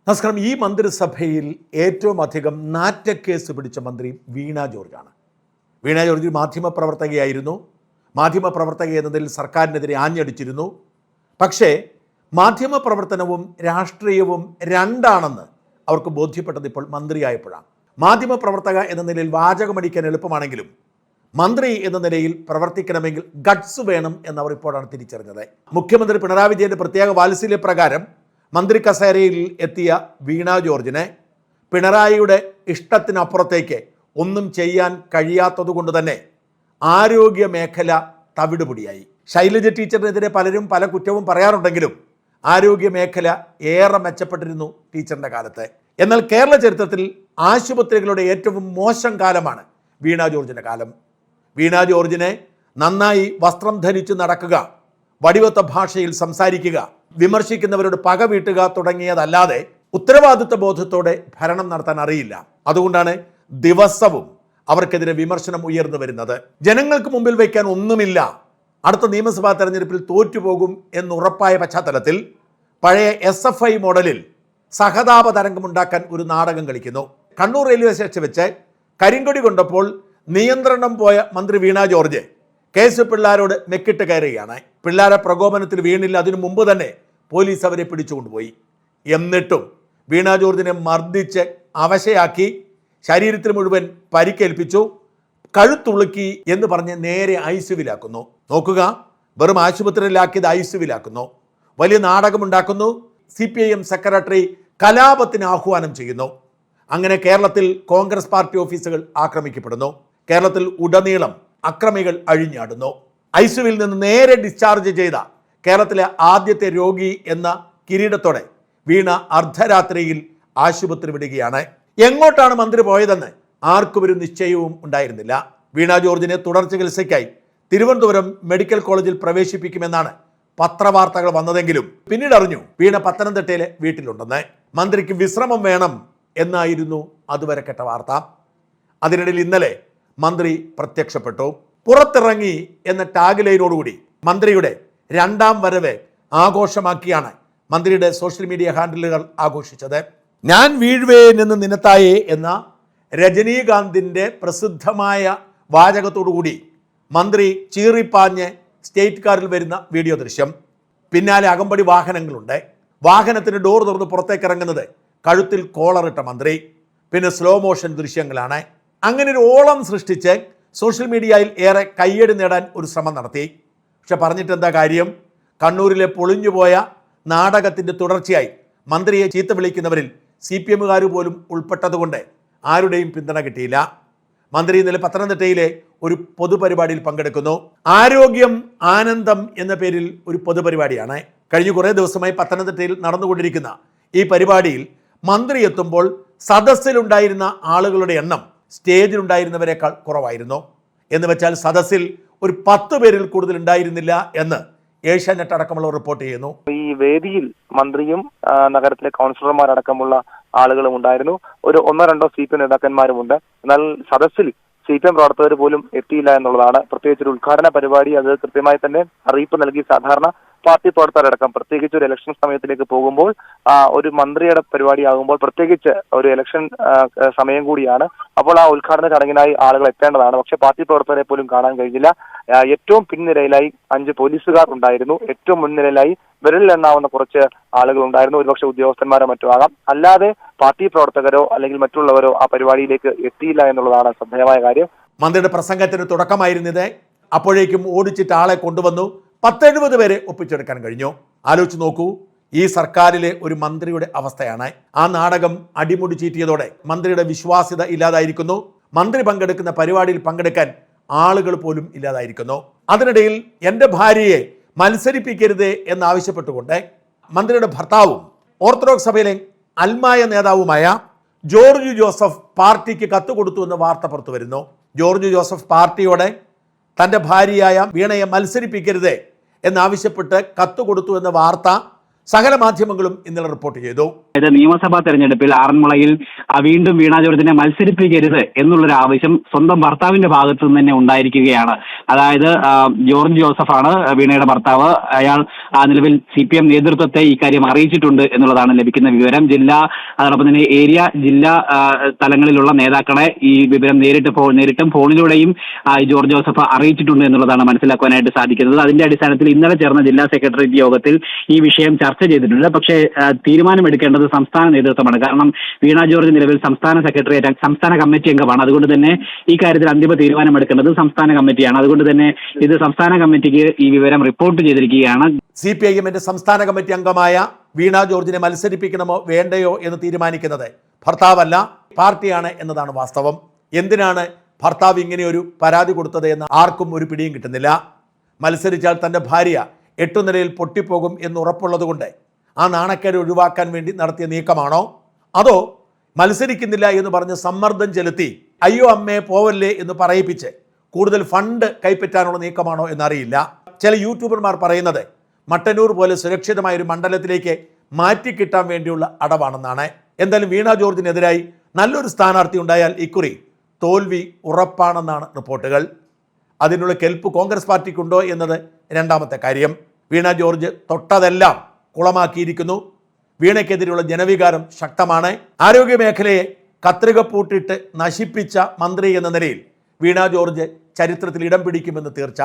നമസ്കാരം. ഈ മന്ത്രിസഭയിൽ ഏറ്റവും അധികം നാറ്റക്കേസ് പിടിച്ച മന്ത്രി വീണ ജോർജാണ്. വീണ ജോർജ് മാധ്യമപ്രവർത്തകയായിരുന്നു. മാധ്യമപ്രവർത്തക എന്നതിൽ സർക്കാരിനെതിരെ ആഞ്ഞടിച്ചിരുന്നു. പക്ഷേ മാധ്യമപ്രവർത്തനവും രാഷ്ട്രീയവും രണ്ടാണെന്ന് അവർക്ക് ബോധ്യപ്പെട്ടത് ഇപ്പോൾ മന്ത്രിയായപ്പോഴാണ്. മാധ്യമപ്രവർത്തക എന്ന നിലയിൽ വാചകമടിക്കാൻ എളുപ്പമാണെങ്കിലും മന്ത്രി എന്ന നിലയിൽ പ്രവർത്തിക്കണമെങ്കിൽ ഗട്ട്സ് വേണം എന്നവർ ഇപ്പോഴാണ് തിരിച്ചറിഞ്ഞത്. മുഖ്യമന്ത്രി പിണറായി വിജയൻ്റെ പ്രത്യേക വാത്സല്യപ്രകാരം മന്ത്രി കസേരയിൽ എത്തിയ വീണ ജോർജിനെ പിണറായിയുടെ ഇഷ്ടത്തിനപ്പുറത്തേക്ക് ഒന്നും ചെയ്യാൻ കഴിയാത്തതുകൊണ്ട് തന്നെ ആരോഗ്യ മേഖല തവിടുപൊടിയായി. ശൈലജ ടീച്ചറിനെതിരെ പലരും പല കുറ്റവും പറയാറുണ്ടെങ്കിലും ആരോഗ്യ മേഖല ഏറെ മെച്ചപ്പെട്ടിരുന്നു ടീച്ചറിൻ്റെ കാലത്ത്. എന്നാൽ കേരള ചരിത്രത്തിൽ ആശുപത്രികളുടെ ഏറ്റവും മോശം കാലമാണ് വീണ ജോർജിൻ്റെ കാലം. വീണ ജോർജിനെ നന്നായി വസ്ത്രം ധരിച്ച് നടക്കുക, വടിവത്ത ഭാഷയിൽ സംസാരിക്കുക, വിമർശിക്കുന്നവരോട് പക വീട്ടുക തുടങ്ങിയതല്ലാതെ ഉത്തരവാദിത്വ ബോധത്തോടെ ഭരണം നടത്താൻ അറിയില്ല. അതുകൊണ്ടാണ് ദിവസവും അവർക്കെതിരെ വിമർശനം ഉയർന്നു വരുന്നത്. ജനങ്ങൾക്ക് മുമ്പിൽ വയ്ക്കാൻ ഒന്നുമില്ല, അടുത്ത നിയമസഭാ തെരഞ്ഞെടുപ്പിൽ തോറ്റുപോകും എന്നുറപ്പായ പശ്ചാത്തലത്തിൽ പഴയ SFI മോഡലിൽ സഹതാപ തരംഗമുണ്ടാക്കാൻ ഒരു നാടകം കളിക്കുന്നു. കണ്ണൂർ റെയിൽവേ സ്റ്റേഷൻ വെച്ച് കരിങ്കൊടി കൊണ്ടപ്പോൾ നിയന്ത്രണം പോയ മന്ത്രി വീണ ജോർജ് കേസ് പിള്ളാരോട് മെക്കിട്ട് കയറുകയാണ്. പിള്ളാരെ പ്രകോപനത്തിൽ വീണില്ല, അതിനു മുമ്പ് തന്നെ പോലീസ് അവരെ പിടിച്ചുകൊണ്ടുപോയി. എന്നിട്ടും വീണ ജോർജിനെ മർദ്ദിച്ച് അവശയാക്കി, ശരീരത്തിൽ മുഴുവൻ പരിക്കേൽപ്പിച്ചു, കഴുത്തുളുക്കി എന്ന് പറഞ്ഞ് നേരെ ഐസിയുവിലാക്കുന്നു. നോക്കുക, വെറും ആശുപത്രിയിലാക്കിയത് ഐസിയുവിലാക്കുന്നു. വലിയ നാടകമുണ്ടാക്കുന്നു. CPIM സെക്രട്ടറി കലാപത്തിന് ആഹ്വാനം ചെയ്യുന്നു. അങ്ങനെ കേരളത്തിൽ കോൺഗ്രസ് പാർട്ടി ഓഫീസുകൾ ആക്രമിക്കപ്പെടുന്നു. കേരളത്തിൽ ഉടനീളം അക്രമികൾ അഴിഞ്ഞാടുന്നു. ഐസിയുവിൽ നിന്ന് നേരെ ഡിസ്ചാർജ് ചെയ്ത കേരളത്തിലെ ആദ്യത്തെ രോഗി എന്ന കിരീടത്തോടെ വീണ അർദ്ധരാത്രിയിൽ ആശുപത്രി വിടുകയാണ്. എങ്ങോട്ടാണ് മന്ത്രി പോയതെന്ന് ആർക്കും ഒരു നിശ്ചയവും ഉണ്ടായിരുന്നില്ല. വീണ ജോർജിനെ തുടർ ചികിത്സയ്ക്കായി തിരുവനന്തപുരം മെഡിക്കൽ കോളേജിൽ പ്രവേശിപ്പിക്കുമെന്നാണ് പത്രവാർത്തകൾ വന്നതെങ്കിലും പിന്നീട് അറിഞ്ഞു വീണ പത്തനംതിട്ടയിലെ വീട്ടിലുണ്ടെന്ന്. മന്ത്രിക്ക് വിശ്രമം വേണം എന്നായിരുന്നു അതുവരെ കേട്ട വാർത്ത. അതിനിടയിൽ ഇന്നലെ മന്ത്രി പ്രത്യക്ഷപ്പെട്ടു. പുറത്തിറങ്ങി എന്ന ടാഗ് ലൈനോടുകൂടി മന്ത്രിയുടെ രണ്ടാം വരവ് ആഘോഷമാക്കിയാണ് മന്ത്രിയുടെ സോഷ്യൽ മീഡിയ ഹാൻഡിലുകൾ ആഘോഷിച്ചത്. ഞാൻ വീഴ്വേ നിന്ന് നിനത്തായേ എന്ന രജനീകാന്തിൻ്റെ പ്രസിദ്ധമായ വാചകത്തോടുകൂടി മന്ത്രി ചീറിപ്പാഞ്ഞ് സ്റ്റേറ്റ് കാറിൽ വരുന്ന വീഡിയോ ദൃശ്യം. പിന്നാലെ അകമ്പടി വാഹനങ്ങളുണ്ട്. വാഹനത്തിന് ഡോർ തുറന്ന് പുറത്തേക്ക് ഇറങ്ങുന്നത് കഴുത്തിൽ കോളറിട്ട മന്ത്രി. പിന്നെ സ്ലോ മോഷൻ ദൃശ്യങ്ങളാണ്. അങ്ങനെ ഒരു ഓളം സൃഷ്ടിച്ച് സോഷ്യൽ മീഡിയയിൽ ഏറെ കയ്യടി നേടാൻ ഒരു ശ്രമം നടത്തി. പക്ഷെ പറഞ്ഞിട്ട് എന്താ കാര്യം? കണ്ണൂരിലെ പൊളിഞ്ഞുപോയ നാടകത്തിൻ്റെ തുടർച്ചയായി മന്ത്രിയെ ചീത്ത വിളിക്കുന്നവരിൽ CPMകാർ പോലും ഉൾപ്പെട്ടതുകൊണ്ട് ആരുടെയും പിന്തുണ കിട്ടിയില്ല. മന്ത്രി ഇന്നലെ പത്തനംതിട്ടയിലെ ഒരു പൊതുപരിപാടിയിൽ പങ്കെടുക്കുന്നു. ആരോഗ്യം ആനന്ദം എന്ന പേരിൽ ഒരു പൊതുപരിപാടിയാണ്. കഴിഞ്ഞ കുറേ ദിവസമായി പത്തനംതിട്ടയിൽ നടന്നുകൊണ്ടിരിക്കുന്ന ഈ പരിപാടിയിൽ മന്ത്രി എത്തുമ്പോൾ സദസ്സിലുണ്ടായിരുന്ന ആളുകളുടെ എണ്ണം സ്റ്റേജിലുണ്ടായിരുന്നവരെക്കാൾ കുറവായിരുന്നു. എന്ന് വെച്ചാൽ സദസ്സിൽ ഒരു 10 പേരിൽ കൂടുതൽ ഉണ്ടായിരുന്നില്ല എന്ന് ഏഷ്യാനെറ്റ് അടക്കമുള്ള റിപ്പോർട്ട് ചെയ്യുന്നു. ഈ വേദിയിൽ മന്ത്രിയും നഗരത്തിലെ കൗൺസിലർമാരടക്കമുള്ള ആളുകളും ഉണ്ടായിരുന്നു. ഒരു 1-2 CPM നേതാക്കന്മാരുമുണ്ട്. എന്നാൽ സദസ്സിൽ CPM പ്രവർത്തകർ പോലും എത്തിയില്ല എന്നുള്ളതാണ്. പ്രത്യേകിച്ച് ഒരു ഉദ്ഘാടന പരിപാടി അത് കൃത്യമായി തന്നെ അറിയിപ്പ് നൽകി സാധാരണ പാർട്ടി പ്രവർത്തകരടക്കം, പ്രത്യേകിച്ച് ഒരു ഇലക്ഷൻ സമയത്തിലേക്ക് പോകുമ്പോൾ ഒരു മന്ത്രിയുടെ പരിപാടിയാകുമ്പോൾ പ്രത്യേകിച്ച് ഒരു ഇലക്ഷൻ സമയം കൂടിയാണ്. അപ്പോൾ ആ ഉദ്ഘാടന ചടങ്ങിനായി ആളുകൾ എത്തേണ്ടതാണ്. പക്ഷെ പാർട്ടി പ്രവർത്തകരെ പോലും കാണാൻ കഴിഞ്ഞില്ല. ഏറ്റവും പിൻനിരയിലായി 5 പോലീസുകാർ ഉണ്ടായിരുന്നു. ഏറ്റവും മുൻനിരയിലായി വിരലിലെണ്ണാവുന്ന കുറച്ച് ആളുകൾ ഉണ്ടായിരുന്നു. ഒരുപക്ഷെ ഉദ്യോഗസ്ഥന്മാരോ മറ്റോ ആകാം. അല്ലാതെ പാർട്ടി പ്രവർത്തകരോ അല്ലെങ്കിൽ മറ്റുള്ളവരോ ആ പരിപാടിയിലേക്ക് എത്തിയില്ല എന്നുള്ളതാണ് ശ്രദ്ധേയമായ കാര്യം. മന്ത്രിയുടെ പ്രസംഗത്തിന് തുടക്കമായിരുന്നത്. അപ്പോഴേക്കും ഓടിച്ചിട്ട് ആളെ കൊണ്ടുവന്നു. 10-70 പേരെ ഒപ്പിച്ചെടുക്കാൻ കഴിഞ്ഞു. ആലോചിച്ച് നോക്കൂ, ഈ സർക്കാരിലെ ഒരു മന്ത്രിയുടെ അവസ്ഥയാണ്. ആ നാടകം അടിമുടി ചീറ്റിയതോടെ മന്ത്രിയുടെ വിശ്വാസ്യത ഇല്ലാതായിരിക്കുന്നു. മന്ത്രി പങ്കെടുക്കുന്ന പരിപാടിയിൽ പങ്കെടുക്കാൻ ആളുകൾ പോലും ഇല്ലാതായിരിക്കുന്നു. അതിനിടയിൽ എൻ്റെ ഭാര്യയെ മത്സരിപ്പിക്കരുത് എന്നാവശ്യപ്പെട്ടുകൊണ്ട് മന്ത്രിയുടെ ഭർത്താവും ഓർത്തഡോക്സ് സഭയിലെ അൽമായ നേതാവുമായ ജോർജ് ജോസഫ് പാർട്ടിക്ക് കത്ത് കൊടുത്തു എന്ന വാർത്ത പുറത്തു വരുന്നു. ജോർജ് ജോസഫ് പാർട്ടിയോടെ തൻ്റെ ഭാര്യയായ വീണയെ മത്സരിപ്പിക്കരുത് എന്നാവശ്യപ്പെട്ട് കത്ത് കൊടുത്തു എന്ന വാർത്ത സകല മാധ്യമങ്ങളും ഇന്നലെ റിപ്പോർട്ട് ചെയ്തു. നിയമസഭാ തെരഞ്ഞെടുപ്പിൽ ആറന്മുളയിൽ വീണ്ടും വീണ ജോർജിനെ മത്സരിപ്പിക്കരുത് എന്നുള്ളൊരു ആവശ്യം സ്വന്തം ഭർത്താവിന്റെ ഭാഗത്തു നിന്ന് തന്നെ ഉണ്ടായിരിക്കുകയാണ്. അതായത് ജോർജ് ജോസഫാണ് വീണയുടെ ഭർത്താവ്. അയാൾ നിലവിൽ CPM നേതൃത്വത്തെ ഇക്കാര്യം അറിയിച്ചിട്ടുണ്ട് എന്നുള്ളതാണ് ലഭിക്കുന്ന വിവരം. ജില്ലാ, അതോടൊപ്പം തന്നെ ഏരിയ, ജില്ലാ തലങ്ങളിലുള്ള നേതാക്കളെ ഈ വിവരം നേരിട്ടും ഫോണിലൂടെയും ജോർജ് ജോസഫ് അറിയിച്ചിട്ടുണ്ട് എന്നുള്ളതാണ് മനസ്സിലാക്കുവാനായിട്ട് സാധിക്കുന്നത്. അതിന്റെ അടിസ്ഥാനത്തിൽ ഇന്നലെ ചേർന്ന ജില്ലാ സെക്രട്ടേറിയറ്റ് യോഗത്തിൽ ഈ വിഷയം ചർച്ച ചെയ്തിട്ടുണ്ട്. പക്ഷേ തീരുമാനമെടുക്കേണ്ടത് സംസ്ഥാന നേതൃത്വമാണ്. കാരണം വീണ ജോർജ് നിലവിൽ സംസ്ഥാന കമ്മിറ്റി അംഗമാണ്. അതുകൊണ്ട് തന്നെ ഈ കാര്യത്തിൽ അന്തിമ തീരുമാനമെടുക്കേണ്ടത് സംസ്ഥാന കമ്മിറ്റിയാണ്. അതുകൊണ്ട് തന്നെ ഇത് സംസ്ഥാന കമ്മിറ്റിക്ക് ഈ വിവരം റിപ്പോർട്ട് ചെയ്തിരിക്കുകയാണ്. CPIMന്റെ സംസ്ഥാന കമ്മിറ്റി അംഗമായ വീണ ജോർജിനെ മത്സരിപ്പിക്കണമോ വേണ്ടയോ എന്ന് തീരുമാനിക്കുന്നത് ഭർത്താവല്ല, പാർട്ടിയാണ് എന്നതാണ് വാസ്തവം. എന്തിനാണ് ഭർത്താവ് ഇങ്ങനെയൊരു പരാതി കൊടുത്തത് എന്ന് ആർക്കും ഒരു പിടിയും കിട്ടുന്നില്ല. മത്സരിച്ചാൽ തൻ്റെ ഭാര്യ 8 നിലയിൽ പൊട്ടിപ്പോകും എന്ന് ഉറപ്പുള്ളതുകൊണ്ട് ആ നാണക്കേട് ഒഴിവാക്കാൻ വേണ്ടി നടത്തിയ നീക്കമാണോ, അതോ മത്സരിക്കുന്നില്ല എന്ന് പറഞ്ഞ് സമ്മർദ്ദം ചെലുത്തി അയ്യോ അമ്മയെ പോവല്ലേ എന്ന് പറയിപ്പിച്ച് കൂടുതൽ ഫണ്ട് കൈപ്പറ്റാനുള്ള നീക്കമാണോ എന്നറിയില്ല. ചില യൂട്യൂബർമാർ പറയുന്നത് മട്ടന്നൂർ പോലെ സുരക്ഷിതമായ ഒരു മണ്ഡലത്തിലേക്ക് മാറ്റിക്കിട്ടാൻ വേണ്ടിയുള്ള അടവാണെന്നാണ്. എന്തായാലും വീണ ജോർജിനെതിരായി നല്ലൊരു സ്ഥാനാർത്ഥി ഉണ്ടായാൽ ഇക്കുറി തോൽവി ഉറപ്പാണെന്നാണ് റിപ്പോർട്ടുകൾ. അതിനുള്ള കെൽപ്പ് കോൺഗ്രസ് പാർട്ടിക്കുണ്ടോ എന്നത് രണ്ടാമത്തെ കാര്യം. വീണ ജോർജ് തൊട്ടതെല്ലാം കുളമാക്കിയിരിക്കുന്നു. വീണയ്ക്കെതിരെയുള്ള ജനവികാരം ശക്തമാണ്. ആരോഗ്യമേഖലയെ കത്രികപ്പൂട്ടിട്ട് നശിപ്പിച്ച മന്ത്രി എന്ന നിലയിൽ വീണ ജോർജ് ചരിത്രത്തിൽ ഇടം പിടിക്കുമെന്ന് തീർച്ച.